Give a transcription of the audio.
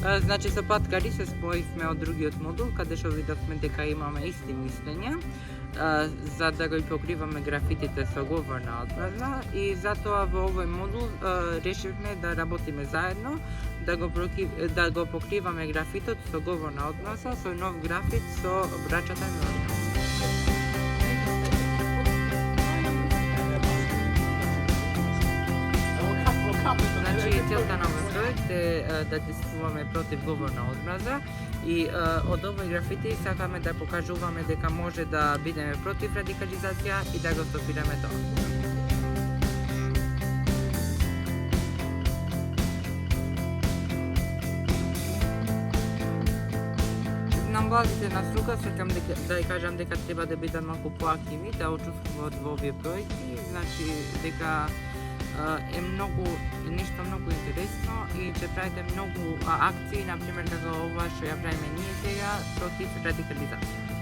Значи со Паткари се споивме од другиот модул, каде што видовме дека имаме исти мислења, за да го покриваме графитите со говорна одбрана и затоа во овој модул решивме да работиме заедно, да го покриваме графитот со говорна одбрана, со нов графит со брачата Милановски. Значи, целта на овој проект е да действуваме против говорна одмраза и од овој графити сакаме да покажуваме дека може да бидеме против радикализација и да го стопираме тоа. На младите на струка сакам да кажам дека треба да бидат малку поактивни, да учествуваат во овие проекти, значи дека е нешто многу интересно и ќе правите многу акции, например како ова што ја правиме ние сега против радикализација.